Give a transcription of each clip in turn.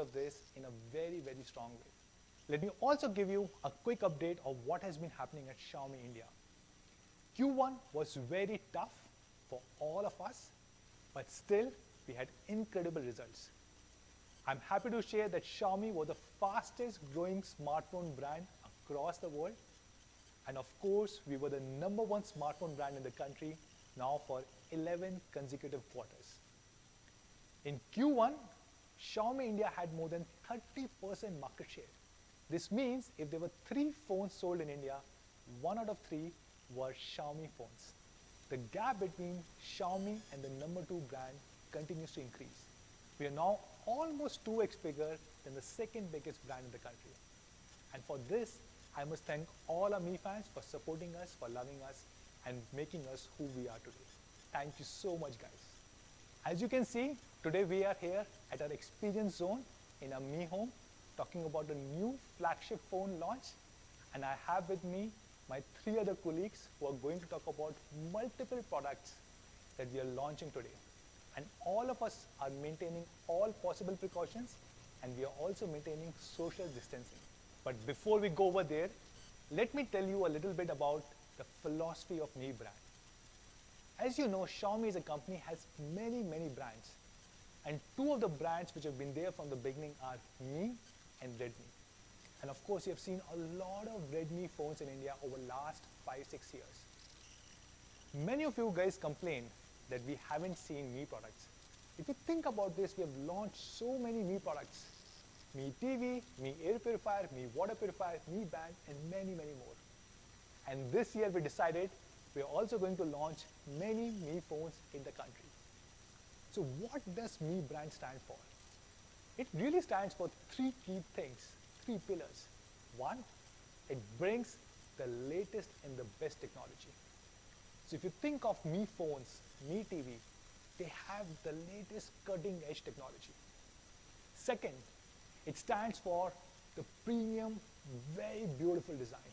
of this in a very, very strong way. Let me also give you a quick update of what has been happening at Xiaomi India. Q1 was very tough for all of us, but still we had incredible results. I'm happy to share that Xiaomi was the fastest growing smartphone brand across the world. And of course, we were the #1 smartphone brand in the country now for 11 consecutive quarters. In Q1, Xiaomi India had more than 30% market share. This means if there were 3 phones sold in India, 1 out of 3 were Xiaomi phones. The gap between Xiaomi and the #2 brand continues to increase. We are now almost 2x bigger than the second biggest brand in the country. And for this, I must thank all our Mi fans for supporting us, for loving us, and making us who we are today. Thank you so much, guys. As you can see, today we are here at our experience zone in our Mi home, talking about the new flagship phone launch. And I have with me my 3 other colleagues who are going to talk about multiple products that we are launching today. And all of us are maintaining all possible precautions, and we are also maintaining social distancing. But before we go over there, let me tell you a little bit about the philosophy of Mi brand. As you know, Xiaomi as a company has many, many brands. And 2 of the brands which have been there from the beginning are Mi and Redmi. And of course, you have seen a lot of Redmi phones in India over the last 5-6 years. Many of you guys complain that we haven't seen Mi products. If you think about this, we have launched so many Mi products. Mi TV, Mi air purifier, Mi water purifier, Mi band, and many, many more. And this year we decided we are also going to launch many Mi phones in the country. So what does Mi brand stand for? It really stands for 3 key things, 3 pillars. 1, it brings the latest and the best technology. So if you think of Mi phones, Mi TV, they have the latest cutting edge technology. Second, it stands for the premium, very beautiful design.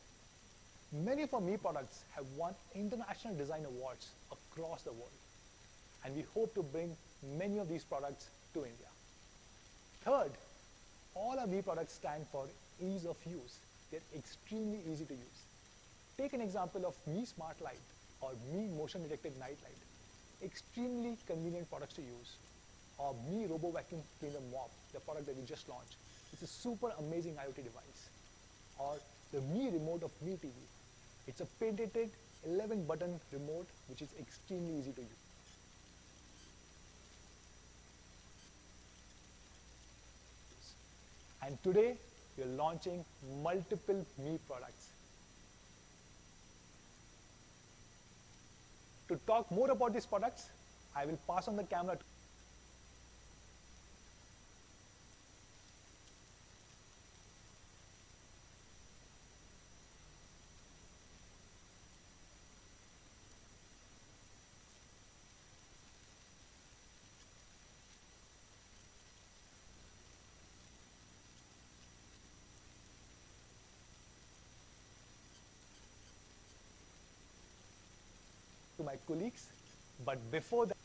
Many of our Mi products have won international design awards across the world, and we hope to bring many of these products to India. Third, all our Mi products stand for ease of use. They're extremely easy to use. Take an example of Mi Smart Light or Mi Motion Detected Night Light. Extremely convenient products to use. Or Mi Robo Vacuum Cleaner Mop, the product that we just launched. It's a super amazing IoT device. Or the Mi Remote of Mi TV. It's a patented 11-button remote which is extremely easy to use. And today, we are launching multiple Mi products. To talk more about these products, I will pass on the camera to my colleagues. But before that,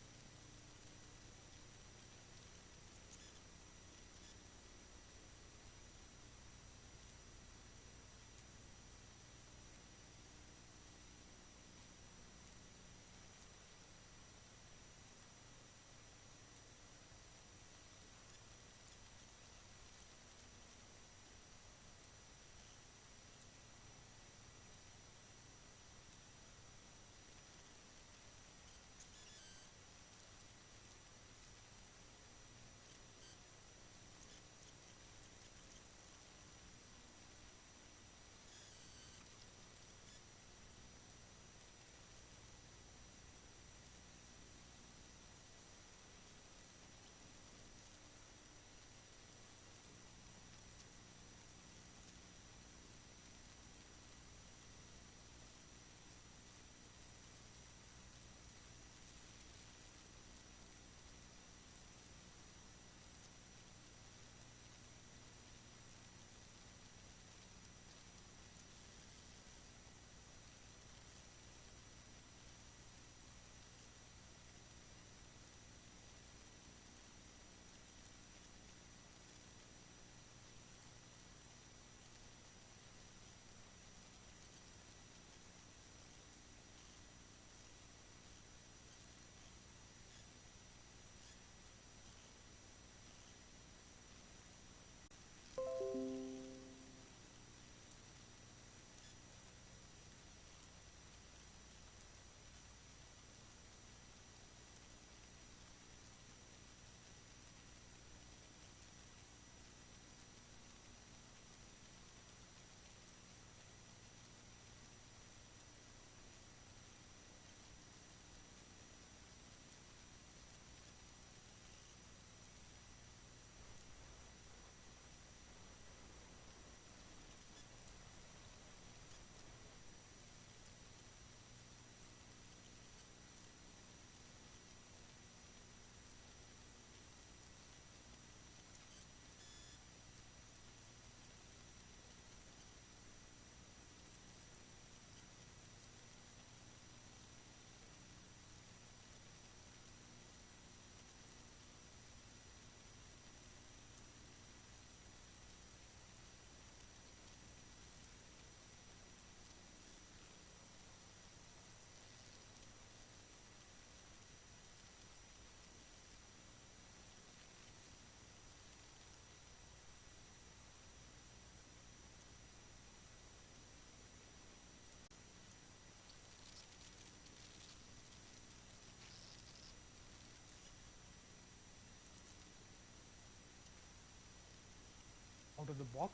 out of the box.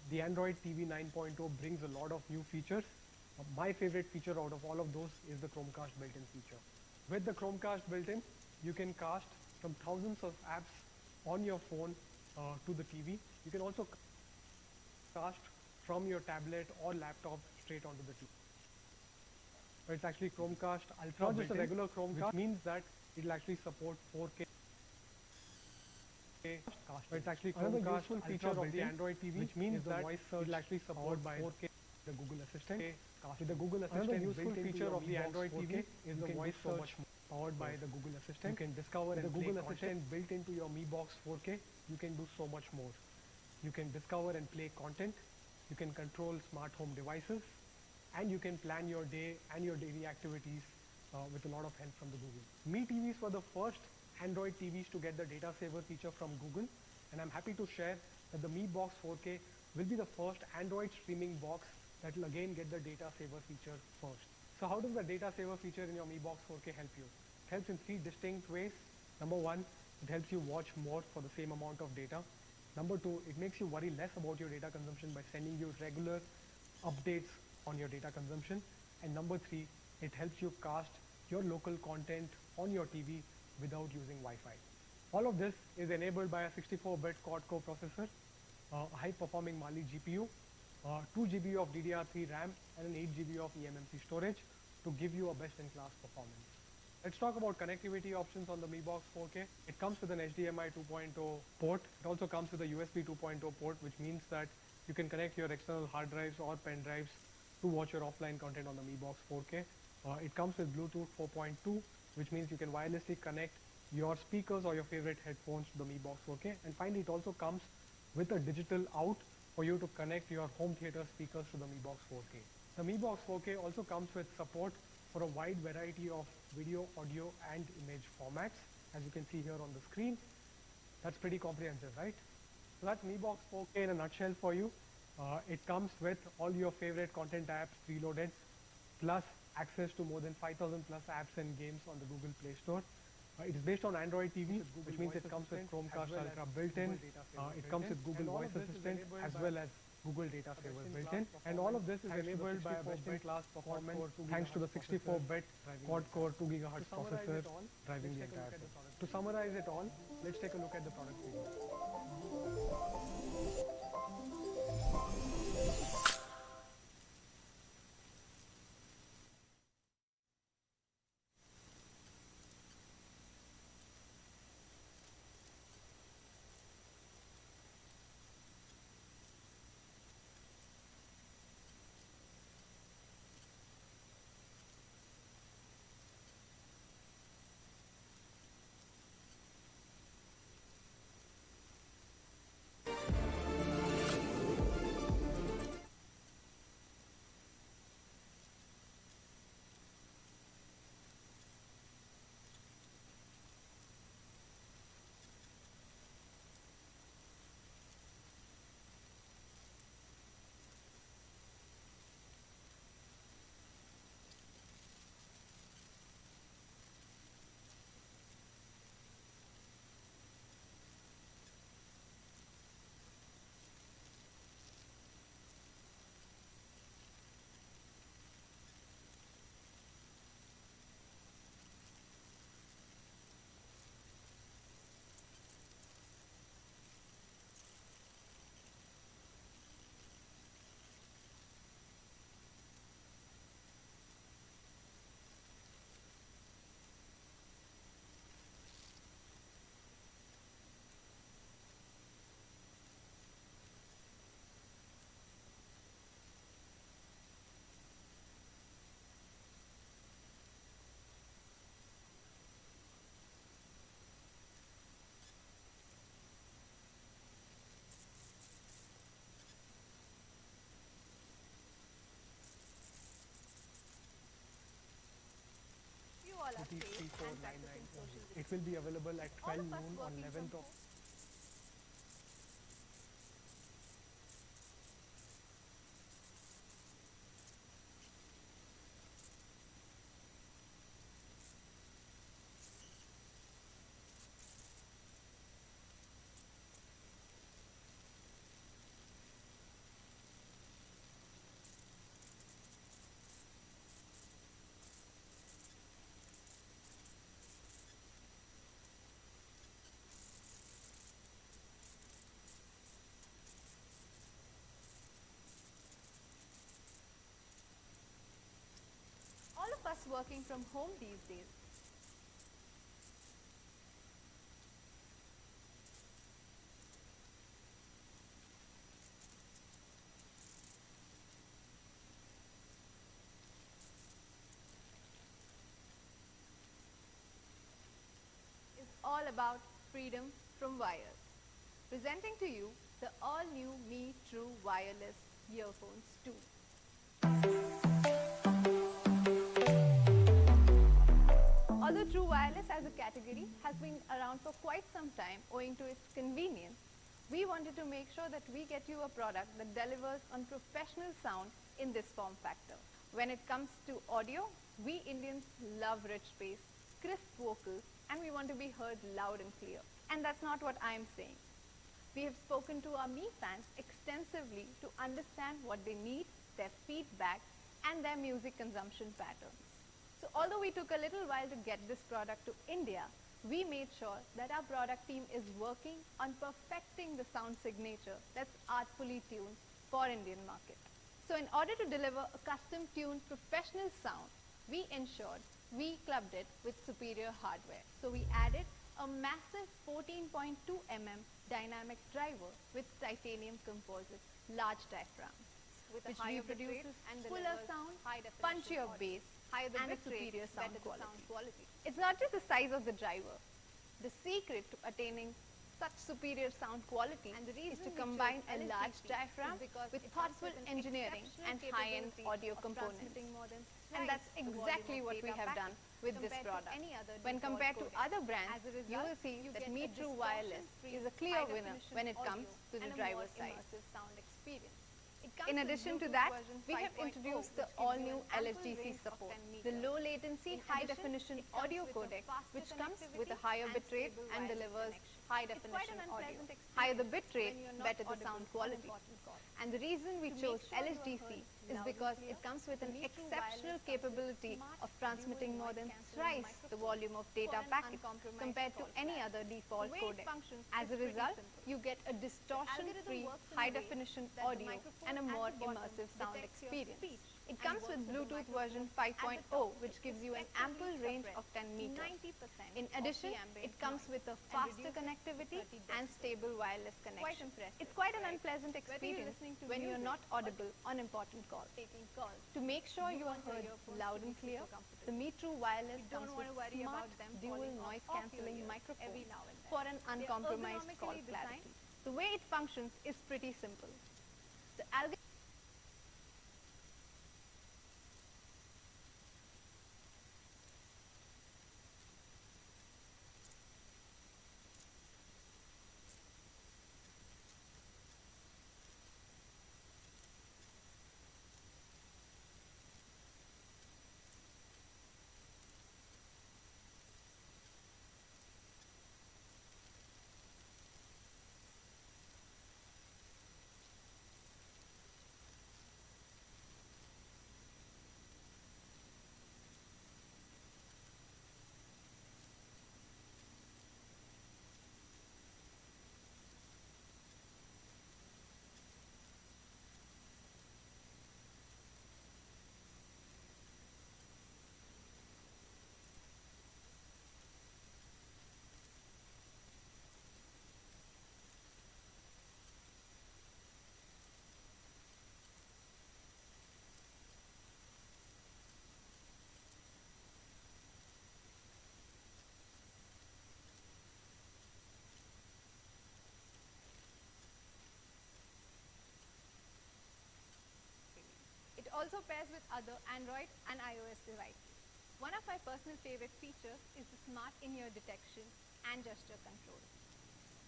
The Android TV 9.0 brings a lot of new features. My favorite feature out of all of those is the Chromecast built-in feature. With the Chromecast built-in, you can cast from thousands of apps on your phone to the TV. You can also cast from your tablet or laptop straight onto the TV. It's actually Chromecast Ultra, not just a regular Chromecast, which means that it'll actually support 4K. It's actually Chromecast useful feature of the Android TV, which means that it'll actually support by 4K the Google Assistant. With the Google Assistant, another useful feature of the Android TV is the voice search powered by the Google Assistant. You can discover and the Google Assistant built into your Mi Box 4K. You can do so much more. You can discover and play content. You can control smart home devices, and you can plan your day and your daily activities with a lot of help from the Google. Mi TVs were the first Android TVs to get the data saver feature from Google, and I'm happy to share that the Mi Box 4K will be the first Android streaming box that will again get the data saver feature first. So how does the data saver feature in your Mi Box 4K help you? It helps in 3 distinct ways. Number 1, it helps you watch more for the same amount of data. Number 2, it makes you worry less about your data consumption by sending you regular updates on your data consumption. And number 3, it helps you cast your local content on your TV without using Wi-Fi. All of this is enabled by a 64-bit quad-core processor, a high-performing Mali GPU, 2 GB of DDR3 RAM, and an 8 GB of eMMC storage to give you a best-in-class performance. Let's talk about connectivity options on the Mi Box 4K. It comes with an HDMI 2.0 port. It also comes with a USB 2.0 port, which means that you can connect your external hard drives or pen drives to watch your offline content on the Mi Box 4K. It comes with Bluetooth 4.2, which means you can wirelessly connect your speakers or your favorite headphones to the Mi Box 4K. And finally, it also comes with a digital out for you to connect your home theater speakers to the Mi Box 4K. The Mi Box 4K also comes with support for a wide variety of video, audio, and image formats, as you can see here on the screen. That's pretty comprehensive, right? So that's Mi Box 4K in a nutshell for you. It comes with all your favorite content apps preloaded, plus access to more than 5,000 plus apps and games on the Google Play Store. It is based on Android TV, which means it comes with Chromecast Ultra built-in. It comes with Google Voice Assistant as well as Google Data Saver built-in. And all of this is enabled by a best-in-class performance thanks to the 64-bit quad-core 2 GHz processor driving the entire thing. To summarize it all, let's take a look at the product review. It will be available at 12 noon on 11th of us working from home these days, is all about freedom from wires. Presenting to you the all-new Mi True Wireless Earphones 2. Although True Wireless as a category has been around for quite some time owing to its convenience, we wanted to make sure that we get you a product that delivers on professional sound in this form factor. When it comes to audio, we Indians love rich bass, crisp vocals, and we want to be heard loud and clear. And that's not what I'm saying. We have spoken to our Mi fans extensively to understand what they need, their feedback, and their music consumption patterns. So although we took a little while to get this product to India, we made sure that our product team is working on perfecting the sound signature that's artfully tuned for Indian market. So in order to deliver a custom tuned professional sound, we ensured we clubbed it with superior hardware. So we added a massive 14.2 mm dynamic driver with titanium composite large diaphragm, which reproduces fuller sound, punchier bass, and a superior sound quality. It's not just the size of the driver. The secret to attaining such superior sound quality is to combine a large diaphragm with thoughtful engineering and high-end audio components. And that's exactly what we have done with this product. When compared to other brands, you will see that Mi True Wireless is a clear winner when it comes to the driver's side. In addition to that, we have introduced the all-new LHDC support, the low-latency, high-definition audio codec, which comes with a higher bitrate and delivers high-definition audio. Higher the bitrate, better the sound quality. And the reason we chose LHDC is because it comes with an exceptional capability of transmitting more than thrice the volume of data packets compared to any other default codec. As a result, you get a distortion-free, high-definition audio and a more immersive sound experience. It comes with Bluetooth version 5.0, which gives you an ample range of 10 meters. In addition, it comes with a faster connectivity and stable wireless connection. It's quite an unpleasant experience when you're not audible on important calls. To make sure you are heard loud and clear, the Mi True Wireless comes with smart dual noise cancelling microphone for an uncompromised call clarity. The way it functions is pretty simple. The algorithm also pairs with other Android and iOS devices. One of my personal favorite features is the smart in-ear detection and gesture control.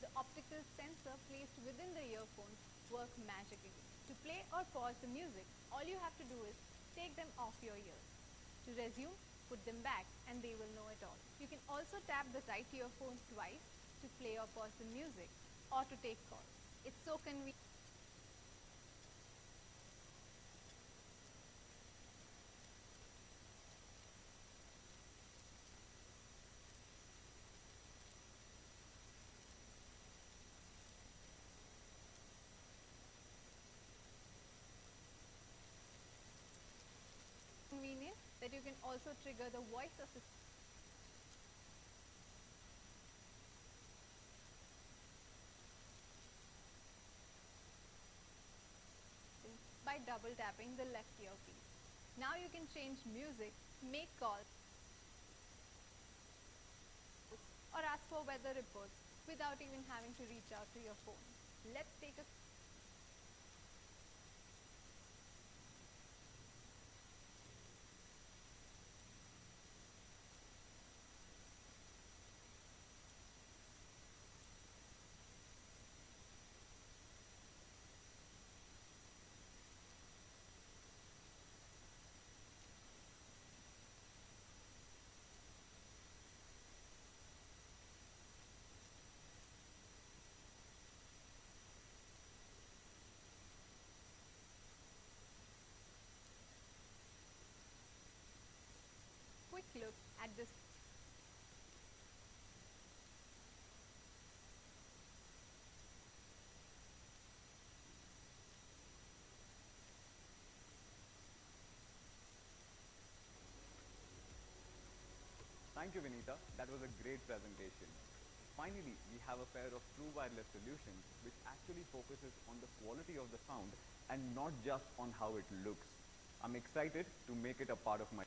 The optical sensor placed within the earphones work magically. To play or pause the music, all you have to do is take them off your ears. To resume, put them back and they will know it all. You can also tap the right earphone twice to play or pause the music or to take calls. It's so convenient. That you can also trigger the voice assistant by double tapping the left earpiece. Now you can change music, make calls, or ask for weather reports without even having to reach out to your phone. Let's take a quick look at this. Thank you, Vinita. That was a great presentation. Finally, we have a pair of true wireless solutions which actually focuses on the quality of the sound and not just on how it looks. I'm excited to make it a part of my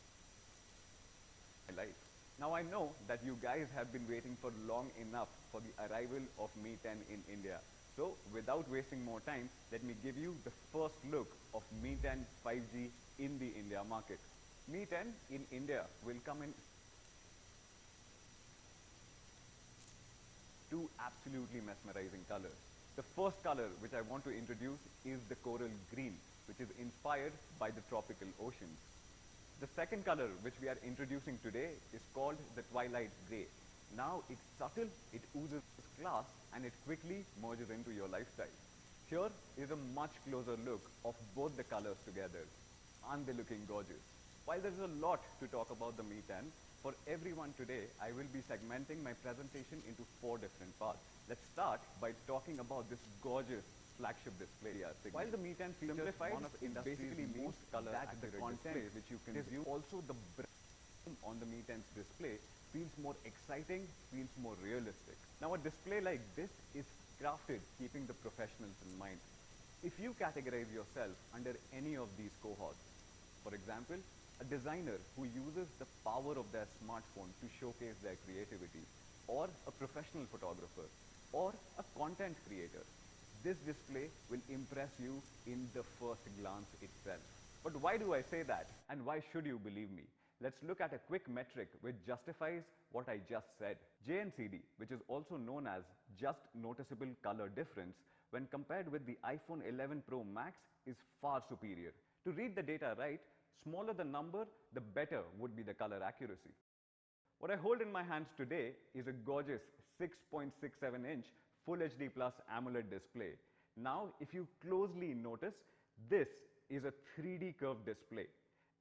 life. Now I know that you guys have been waiting for long enough for the arrival of Mi 10 in India. So without wasting more time, let me give you the first look of Mi 10 5G in the India market. Mi 10 in India will come in two absolutely mesmerizing colors. The first color which I want to introduce is the coral green, which is inspired by the tropical oceans. The second color which we are introducing today is called the twilight gray. Now it's subtle, it oozes class, and it quickly merges into your lifestyle. Here is a much closer look of both the colors together. Aren't they looking gorgeous? While there is a lot to talk about the Mi 10, for everyone today, I will be segmenting my presentation into 4 different parts. Let's start by talking about this gorgeous flagship display. While the Mi 10 features one of industry's most color-accurate displays which you can view, also the brand on the Mi 10's display feels more exciting, feels more realistic. Now a display like this is crafted keeping the professionals in mind. If you categorize yourself under any of these cohorts, for example, a designer who uses the power of their smartphone to showcase their creativity, or a professional photographer, or a content creator, this display will impress you in the first glance itself. But why do I say that? And why should you believe me? Let's look at a quick metric which justifies what I just said. JNCD, which is also known as just noticeable color difference, when compared with the iPhone 11 Pro Max, is far superior. To read the data right, smaller the number, the better would be the color accuracy. What I hold in my hands today is a gorgeous 6.67-inch Full HD Plus AMOLED display. Now, if you closely notice, this is a 3D curved display.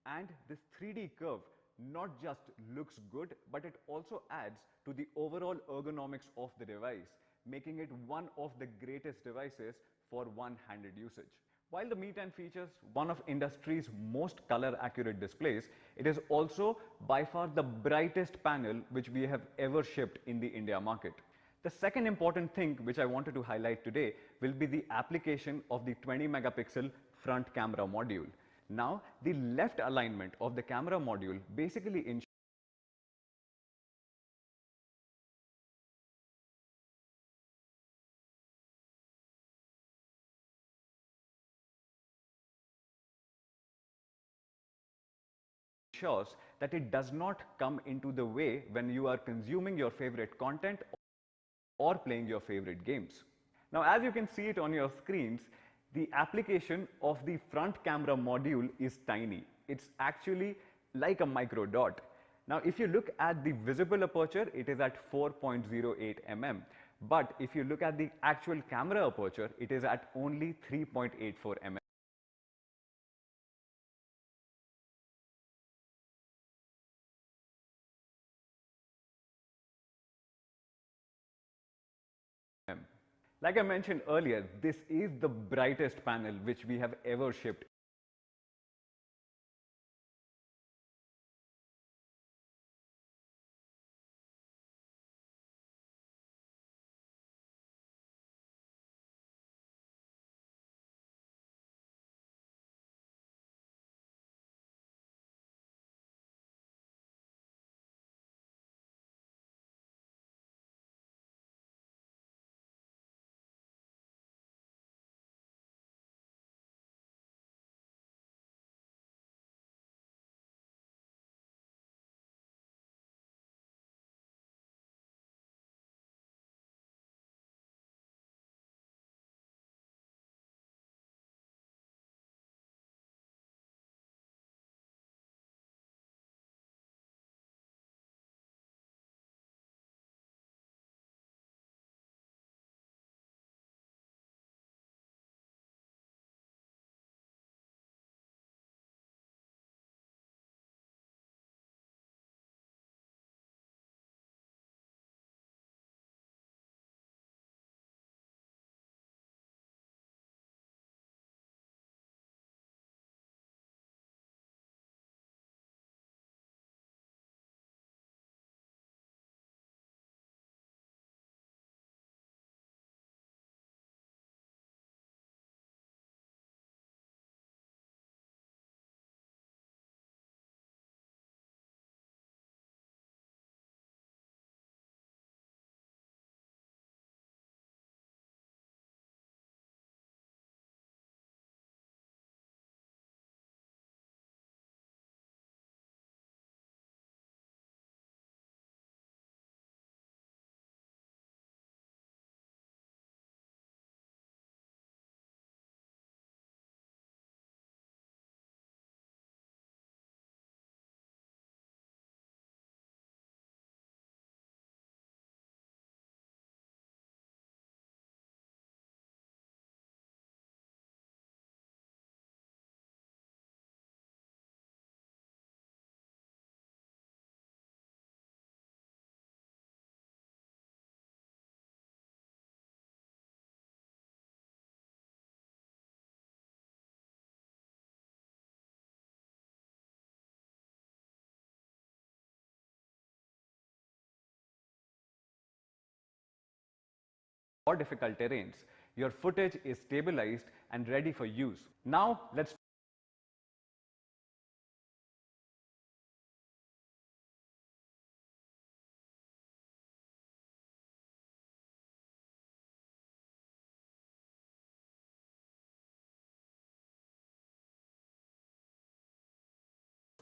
And this 3D curve not just looks good, but it also adds to the overall ergonomics of the device, making it one of the greatest devices for one-handed usage. While the Mi 10 features one of industry's most color accurate displays, it is also by far the brightest panel which we have ever shipped in the India market. The second important thing which I wanted to highlight today will be the application of the 20 megapixel front camera module. Now, the left alignment of the camera module basically ensures that it does not come into the way when you are consuming your favorite content or playing your favorite games. Now, as you can see it on your screens, the application of the front camera module is tiny. It's actually like a micro dot. Now, if you look at the visible aperture, it is at 4.08 mm. But if you look at the actual camera aperture, it is at only 3.84 mm. Like I mentioned earlier, this is the brightest panel which we have ever shipped or difficult terrains. Your footage is stabilized and ready for use. Now let's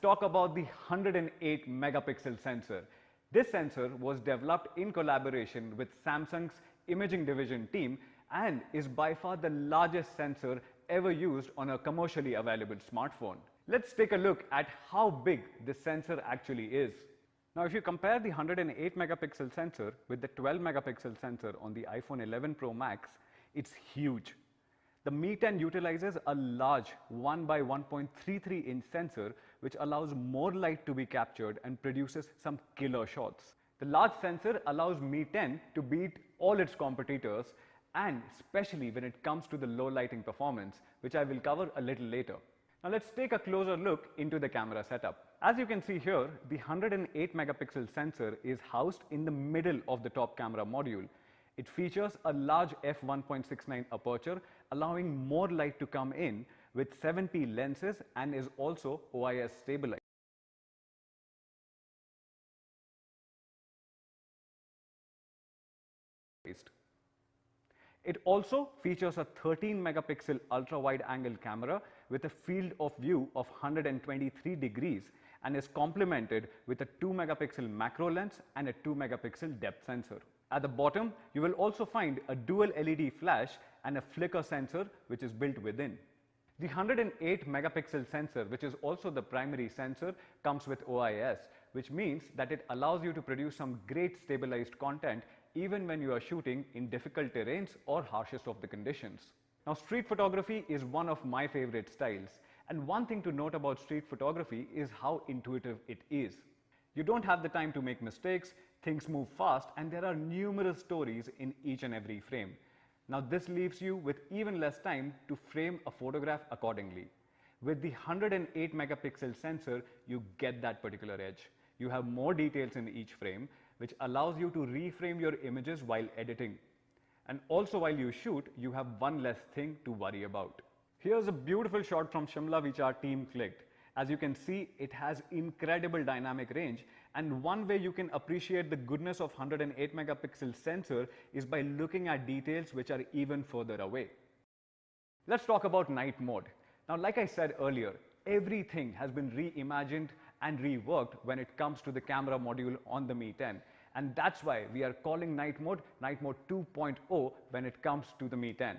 talk about the 108 megapixel sensor. This sensor was developed in collaboration with Samsung's imaging division team and is by far the largest sensor ever used on a commercially available smartphone. Let's take a look at how big this sensor actually is. Now, if you compare the 108 megapixel sensor with the 12 megapixel sensor on the iPhone 11 Pro Max, it's huge. The Mi 10 utilizes a large 1 by 1.33 inch sensor which allows more light to be captured and produces some killer shots. The large sensor allows Mi 10 to beat all its competitors, and especially when it comes to the low lighting performance, which I will cover a little later. Now let's take a closer look into the camera setup. As you can see here, the 108 megapixel sensor is housed in the middle of the top camera module. It features a large f1.69 aperture, allowing more light to come in with 7p lenses, and is also OIS stabilized. It also features a 13 megapixel ultra wide angle camera with a field of view of 123 degrees and is complemented with a 2 megapixel macro lens and a 2 megapixel depth sensor. At the bottom, you will also find a dual LED flash and a flicker sensor which is built within. The 108 megapixel sensor, which is also the primary sensor, comes with OIS, which means that it allows you to produce some great stabilized content even when you are shooting in difficult terrains or harshest of the conditions. Now, street photography is one of my favorite styles, and one thing to note about street photography is how intuitive it is. You don't have the time to make mistakes, things move fast, and there are numerous stories in each and every frame. Now this leaves you with even less time to frame a photograph accordingly. With the 108 megapixel sensor, you get that particular edge. You have more details in each frame, which allows you to reframe your images while editing. And also while you shoot, you have one less thing to worry about. Here's a beautiful shot from Shimla which our team clicked. As you can see, it has incredible dynamic range, and one way you can appreciate the goodness of 108 megapixel sensor is by looking at details which are even further away. Let's talk about night mode. Now, like I said earlier, everything has been reimagined and reworked when it comes to the camera module on the Mi 10, and that's why we are calling night mode 2.0 when it comes to the Mi 10.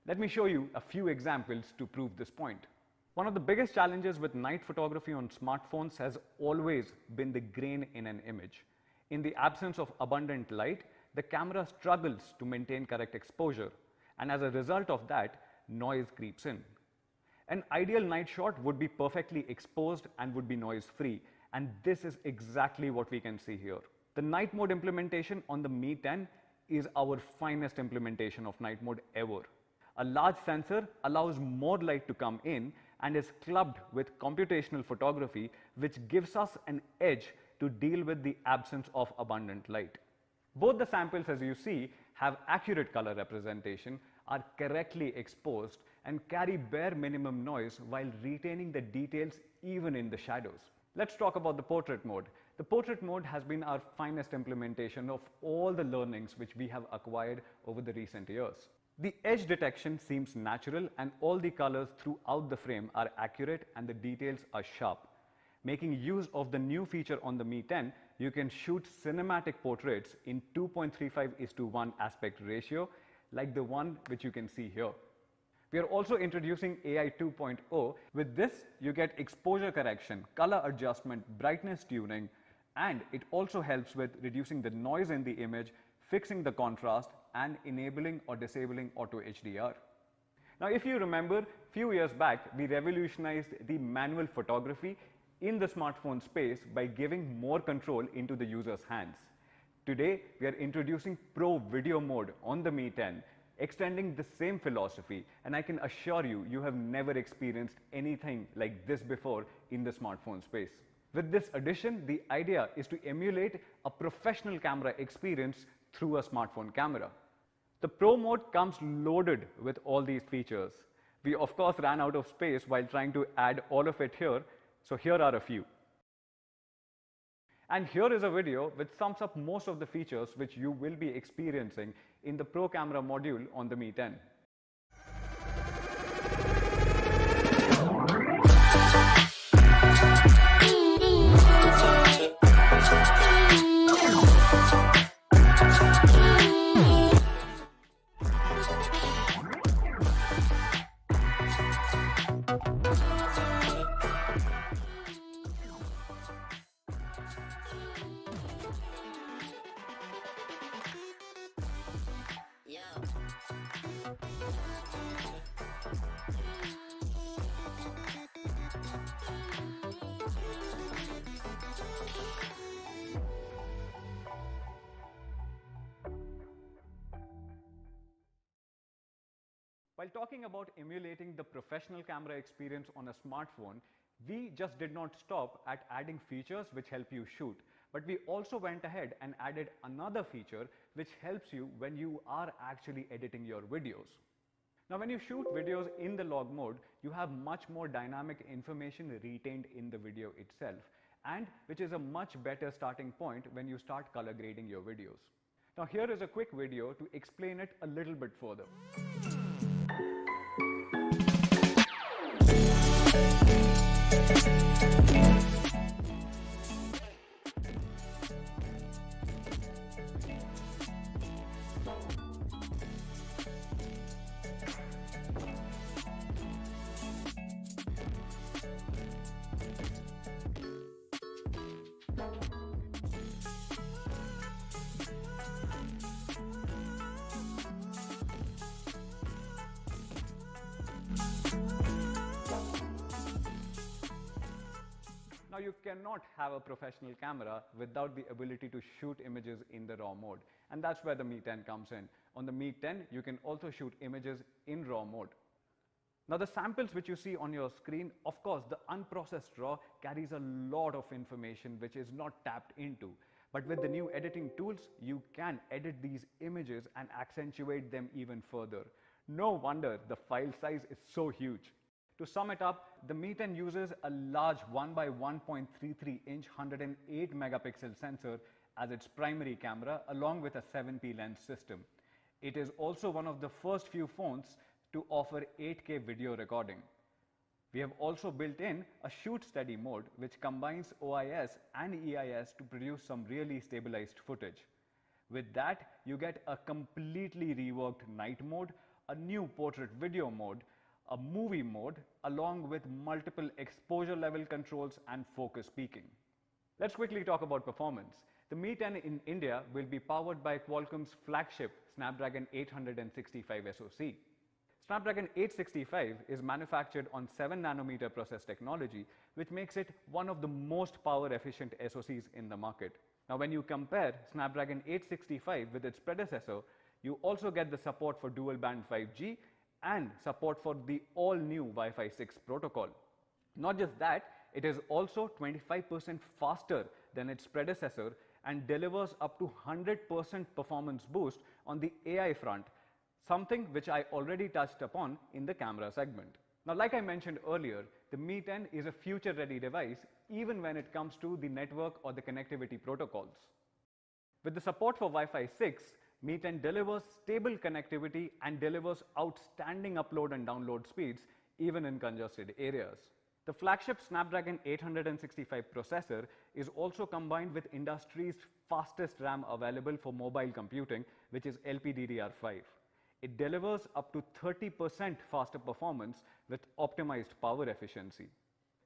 Let me show you a few examples to prove this point. One of the biggest challenges with night photography on smartphones has always been the grain in an image. In the absence of abundant light, the camera struggles to maintain correct exposure, and as a result of that, noise creeps in. An ideal night shot would be perfectly exposed and would be noise-free, and this is exactly what we can see here. The night mode implementation on the Mi 10 is our finest implementation of night mode ever. A large sensor allows more light to come in and is clubbed with computational photography, which gives us an edge to deal with the absence of abundant light. Both the samples, as you see, have accurate color representation, are correctly exposed, and carry bare minimum noise while retaining the details even in the shadows. Let's talk about the portrait mode. The portrait mode has been our finest implementation of all the learnings which we have acquired over the recent years. The edge detection seems natural, and all the colors throughout the frame are accurate and the details are sharp. Making use of the new feature on the Mi 10, you can shoot cinematic portraits in 2.35:1 aspect ratio, like the one which you can see here. We are also introducing AI 2.0. With this, you get exposure correction, color adjustment, brightness tuning, and it also helps with reducing the noise in the image, fixing the contrast, and enabling or disabling auto HDR. Now, if you remember, few years back, we revolutionized the manual photography in the smartphone space by giving more control into the user's hands. Today, we are introducing Pro Video Mode on the Mi 10, extending the same philosophy, and I can assure you, you have never experienced anything like this before in the smartphone space. With this addition, the idea is to emulate a professional camera experience through a smartphone camera. The The Pro mode comes loaded with all these features. We of course ran out of space while trying to add all of it here, so here are a few. And here is a video which sums up most of the features which you will be experiencing in the Pro camera module on the Mi 10. While talking about emulating the professional camera experience on a smartphone, we just did not stop at adding features which help you shoot, but we also went ahead and added another feature which helps you when you are actually editing your videos. Now, when you shoot videos in the log mode, you have much more dynamic information retained in the video itself, and which is a much better starting point when you start color grading your videos. Now, here is a quick video to explain it a little bit further. Now, you cannot have a professional camera without the ability to shoot images in the RAW mode, and that's where the Mi 10 comes in. On the Mi 10, you can also shoot images in RAW mode. Now, the samples which you see on your screen, of course, the unprocessed RAW carries a lot of information which is not tapped into. But with the new editing tools, you can edit these images and accentuate them even further. No wonder the file size is so huge. To sum it up, the Mi 10 uses a large 1 by 1.33 inch 108 megapixel sensor as its primary camera along with a 7P lens system. It is also one of the first few phones to offer 8K video recording. We have also built in a shoot steady mode which combines OIS and EIS to produce some really stabilized footage. With that, you get a completely reworked night mode, a new portrait video mode, a movie mode, along with multiple exposure level controls and focus peaking. Let's quickly talk about performance. The Mi 10 in India will be powered by Qualcomm's flagship Snapdragon 865 SoC. Snapdragon 865 is manufactured on 7nm process technology, which makes it one of the most power efficient SoCs in the market. Now, when you compare Snapdragon 865 with its predecessor, you also get the support for dual band 5G and support for the all-new Wi-Fi 6 protocol. Not just that, it is also 25% faster than its predecessor and delivers up to 100% performance boost on the AI front, something which I already touched upon in the camera segment. Now, like I mentioned earlier, the Mi 10 is a future-ready device even when it comes to the network or the connectivity protocols. With the support for Wi-Fi 6, Mi 10 delivers stable connectivity and delivers outstanding upload and download speeds even in congested areas. The flagship Snapdragon 865 processor is also combined with industry's fastest RAM available for mobile computing, which is LPDDR5. It delivers up to 30% faster performance with optimized power efficiency.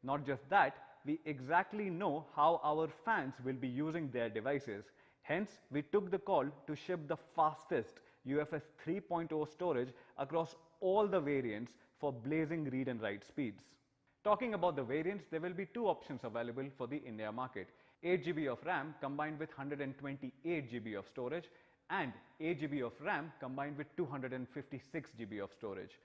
Not just that, we exactly know how our fans will be using their devices. Hence, we took the call to ship the fastest UFS 3.0 storage across all the variants for blazing read and write speeds. Talking about the variants, there will be two options available for the India market: 8GB of RAM combined with 128GB of storage, and 8GB of RAM combined with 256GB of storage.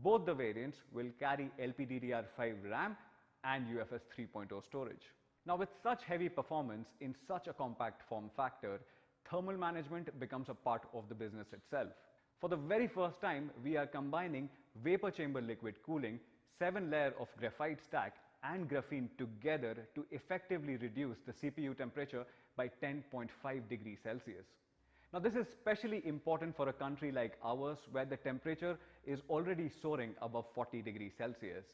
Both the variants will carry LPDDR5 RAM and UFS 3.0 storage. Now, with such heavy performance in such a compact form factor, thermal management becomes a part of the business itself. For the very first time, we are combining vapor chamber liquid cooling, 7-layer of graphite stack and graphene together to effectively reduce the CPU temperature by 10.5 degrees Celsius. Now this is especially important for a country like ours where the temperature is already soaring above 40 degrees Celsius.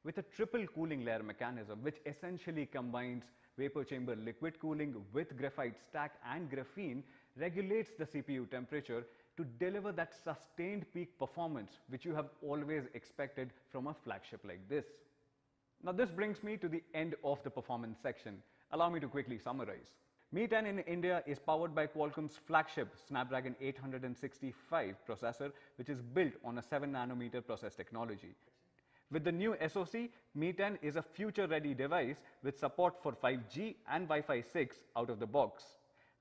With a triple cooling layer mechanism which essentially combines vapor chamber liquid cooling with graphite stack and graphene, regulates the CPU temperature to deliver that sustained peak performance which you have always expected from a flagship like this. Now this brings me to the end of the performance section. Allow me to quickly summarize. Mi 10 in India is powered by Qualcomm's flagship Snapdragon 865 processor, which is built on a 7nm process technology. With the new SoC, Mi 10 is a future-ready device with support for 5G and Wi-Fi 6 out of the box.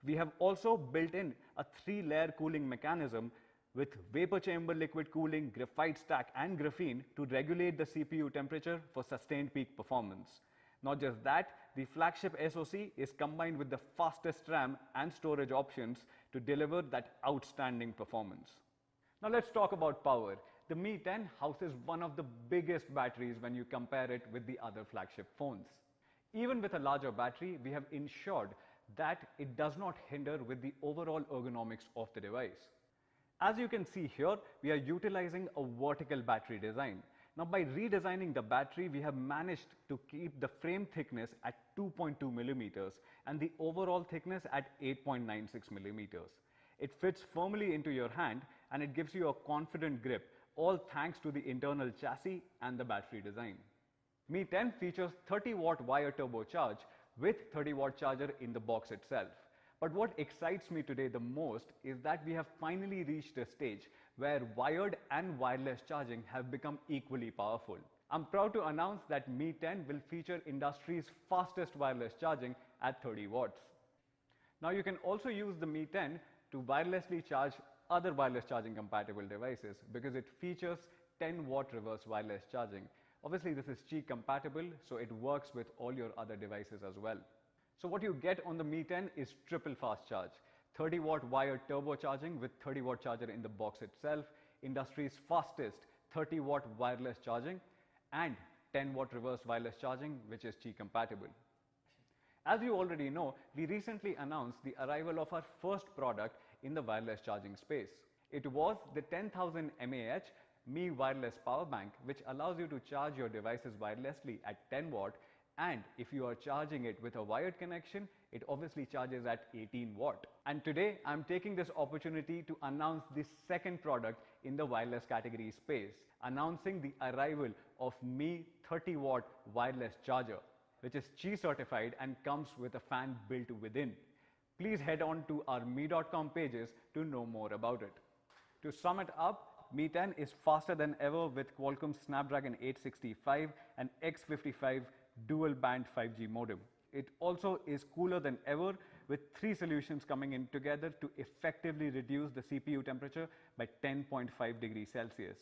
We have also built in a 3-layer cooling mechanism with vapor chamber liquid cooling, graphite stack and graphene to regulate the CPU temperature for sustained peak performance. Not just that, the flagship SoC is combined with the fastest RAM and storage options to deliver that outstanding performance. Now let's talk about power. The Mi 10 houses one of the biggest batteries when you compare it with the other flagship phones. Even with a larger battery, we have ensured that it does not hinder with the overall ergonomics of the device. As you can see here, we are utilizing a vertical battery design. Now by redesigning the battery, we have managed to keep the frame thickness at 2.2 millimeters and the overall thickness at 8.96 millimeters. It fits firmly into your hand and it gives you a confident grip, all thanks to the internal chassis and the battery design. Mi 10 features 30-watt wire turbocharge with 30-watt charger in the box itself. But what excites me today the most is that we have finally reached a stage where wired and wireless charging have become equally powerful. I'm proud to announce that Mi 10 will feature industry's fastest wireless charging at 30 watts. Now you can also use the Mi 10 to wirelessly charge other wireless charging compatible devices because it features 10-watt reverse wireless charging. Obviously this is Qi compatible, so it works with all your other devices as well. So what you get on the Mi 10 is triple fast charge, 30-watt wired turbocharging with 30-watt charger in the box itself, industry's fastest 30-watt wireless charging and 10-watt reverse wireless charging which is Qi compatible. As you already know, we recently announced the arrival of our first product in the wireless charging space. It was the 10,000 mAh Mi wireless power bank which allows you to charge your devices wirelessly at 10 watt, and if you are charging it with a wired connection, it obviously charges at 18 watt. And today I'm taking this opportunity to announce the second product in the wireless category space, announcing the arrival of Mi 30-watt wireless charger, which is Qi certified and comes with a fan built within. Please head on to our mi.com pages to know more about it. To sum it up, Mi 10 is faster than ever with Qualcomm's Snapdragon 865 and X55 dual band 5G modem. It also is cooler than ever with 3 solutions coming in together to effectively reduce the CPU temperature by 10.5 degrees Celsius.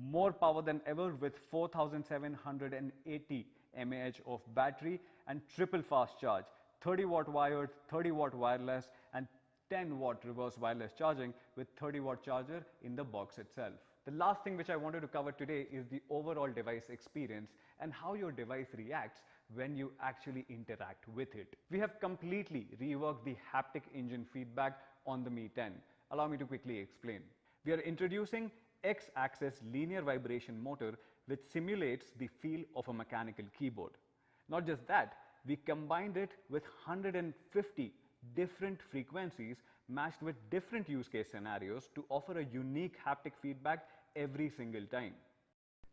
More power than ever with 4780 mAh of battery and triple fast charge, 30-watt wired, 30-watt wireless and 10-watt reverse wireless charging with 30-watt charger in the box itself. The last thing which I wanted to cover today is the overall device experience and how your device reacts when you actually interact with it. We have completely reworked the haptic engine feedback on the Mi 10. Allow me to quickly explain. We are introducing X-axis linear vibration motor which simulates the feel of a mechanical keyboard. Not just that, we combined it with 150 different frequencies matched with different use case scenarios to offer a unique haptic feedback every single time.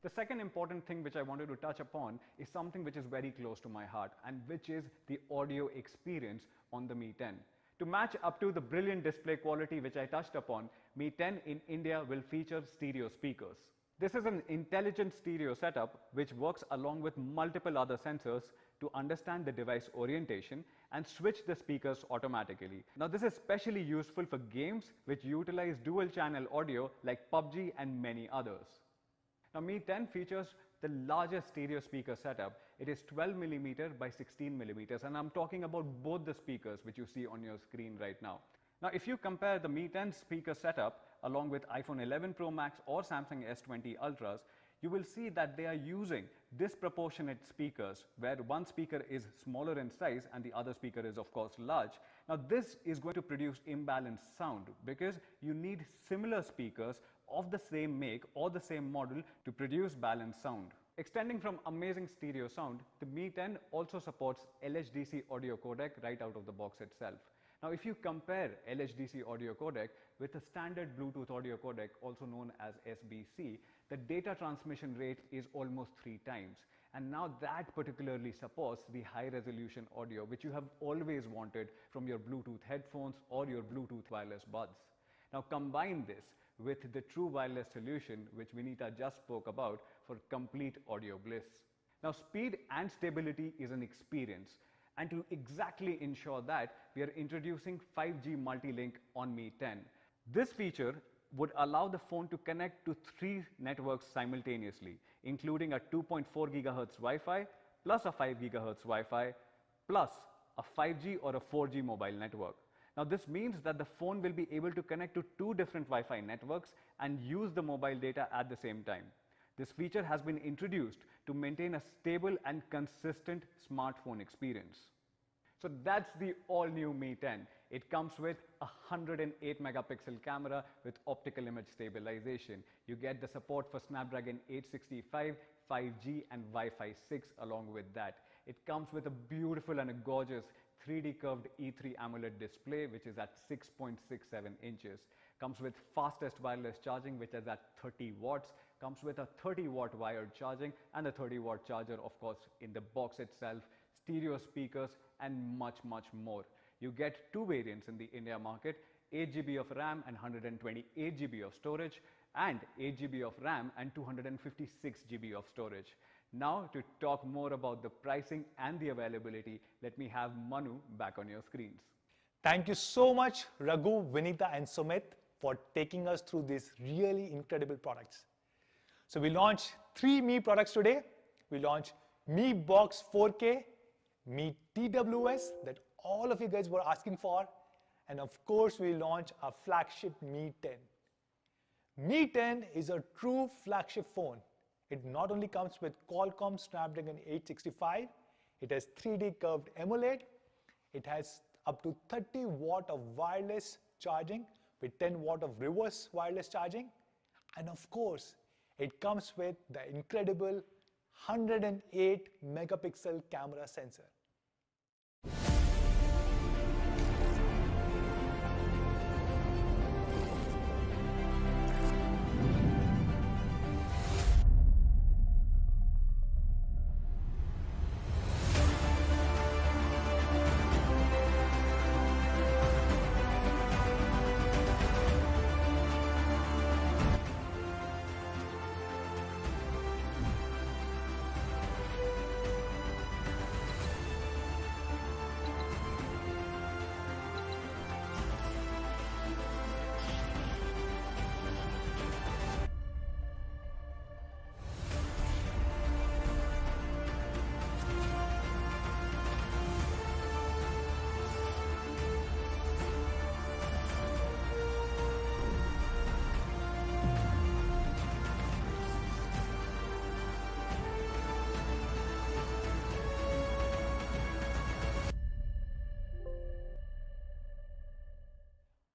The second important thing which I wanted to touch upon is something which is very close to my heart, and which is the audio experience on the Mi 10. To match up to the brilliant display quality which I touched upon, Mi 10 in India will feature stereo speakers. This is an intelligent stereo setup which works along with multiple other sensors to understand the device orientation and switch the speakers automatically. Now this is especially useful for games which utilize dual channel audio like PUBG and many others. Now Mi 10 features the largest stereo speaker setup. It is 12mm by 16mm, and I'm talking about both the speakers which you see on your screen right now. Now, if you compare the Mi 10 speaker setup along with iPhone 11 Pro Max or Samsung S20 Ultras, you will see that they are using disproportionate speakers where one speaker is smaller in size and the other speaker is of course large. Now this is going to produce imbalanced sound because you need similar speakers of the same make or the same model to produce balanced sound. Extending from amazing stereo sound, the Mi 10 also supports LHDC audio codec right out of the box itself. Now if you compare LHDC audio codec with a standard Bluetooth audio codec, also known as SBC, the data transmission rate is almost 3 times. And now that particularly supports the high resolution audio which you have always wanted from your Bluetooth headphones or your Bluetooth wireless buds. Now combine this with the true wireless solution which Vinita just spoke about for complete audio bliss. Now speed and stability is an experience. And to exactly ensure that, we are introducing 5G multi-link on Mi 10. This feature would allow the phone to connect to 3 networks simultaneously, including a 2.4 GHz Wi-Fi, plus a 5 GHz Wi-Fi, plus a 5G or a 4G mobile network. Now this means that the phone will be able to connect to 2 different Wi-Fi networks and use the mobile data at the same time. This feature has been introduced to maintain a stable and consistent smartphone experience. So that's the all-new Mi 10. It comes with a 108 megapixel camera with optical image stabilization. You get the support for Snapdragon 865, 5G and Wi-Fi 6 along with that. It comes with a beautiful and a gorgeous 3D curved E3 AMOLED display which is at 6.67 inches. Comes with fastest wireless charging which is at 30 watts. Comes with a 30 watt wired charging and a 30 watt charger of course in the box itself. Stereo speakers and much more. You get 2 variants in the India market, 8 GB of RAM and 128 GB of storage, and 8 GB of RAM and 256 GB of storage. Now to talk more about the pricing and the availability, let me have Manu back on your screens. Thank you so much Raghu, Vinita and Sumit for taking us through these really incredible products. So we launched 3 Mi products today. We launched Mi Box 4K, Mi TWS that all of you guys were asking for, and of course we launched our flagship Mi 10. Mi 10 is a true flagship phone. It not only comes with Qualcomm Snapdragon 865, it has 3D curved AMOLED, it has up to 30 watt of wireless charging with 10 watt of reverse wireless charging, and of course it comes with the incredible 108 megapixel camera sensor.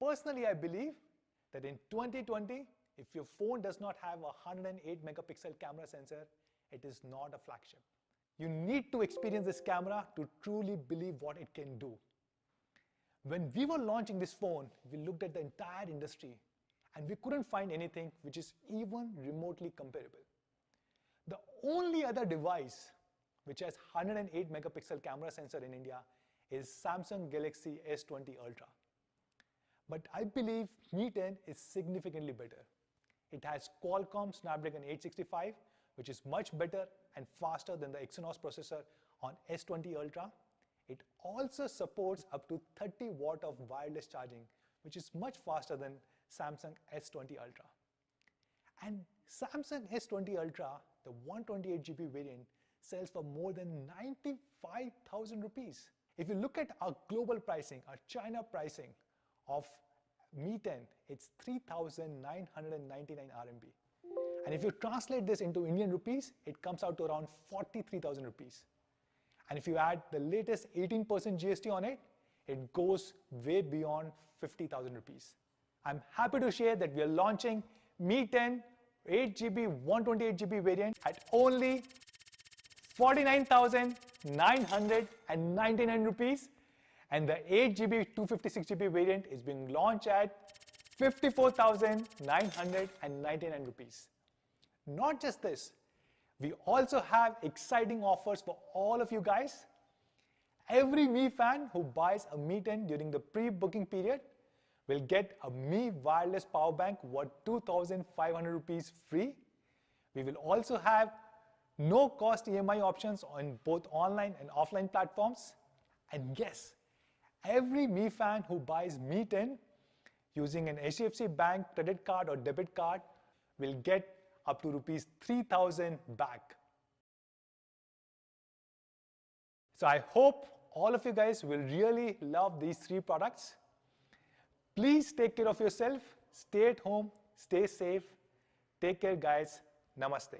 Personally, I believe that in 2020, if your phone does not have a 108 megapixel camera sensor, it is not a flagship. You need to experience this camera to truly believe what it can do. When we were launching this phone, we looked at the entire industry and we couldn't find anything which is even remotely comparable. The only other device which has 108 megapixel camera sensor in India is Samsung Galaxy S20 Ultra. But I believe Mi 10 is significantly better. It has Qualcomm Snapdragon 865, which is much better and faster than the Exynos processor on S20 Ultra. It also supports up to 30 watt of wireless charging, which is much faster than Samsung S20 Ultra. And Samsung S20 Ultra, the 128 GB variant, sells for more than 95,000 rupees. If you look at our global pricing, our China pricing of Mi 10, it's 3,999 RMB. And if you translate this into Indian rupees, it comes out to around 43,000 rupees. And if you add the latest 18% GST on it, it goes way beyond 50,000 rupees. I'm happy to share that we are launching Mi 10 8GB 128GB variant at only 49,999 rupees, and the 8GB 256GB variant is being launched at 54,999 rupees. Not just this, we also have exciting offers for all of you guys. Every Mi fan who buys a Mi 10 during the pre-booking period will get a Mi wireless power bank worth 2,500 rupees free. We will also have no cost EMI options on both online and offline platforms. And yes, every Mi fan who buys Mi 10 using an HDFC Bank credit card or debit card will get up to rupees 3,000 back. So I hope all of you guys will really love these 3 products. Please take care of yourself, stay at home, stay safe. Take care guys. Namaste.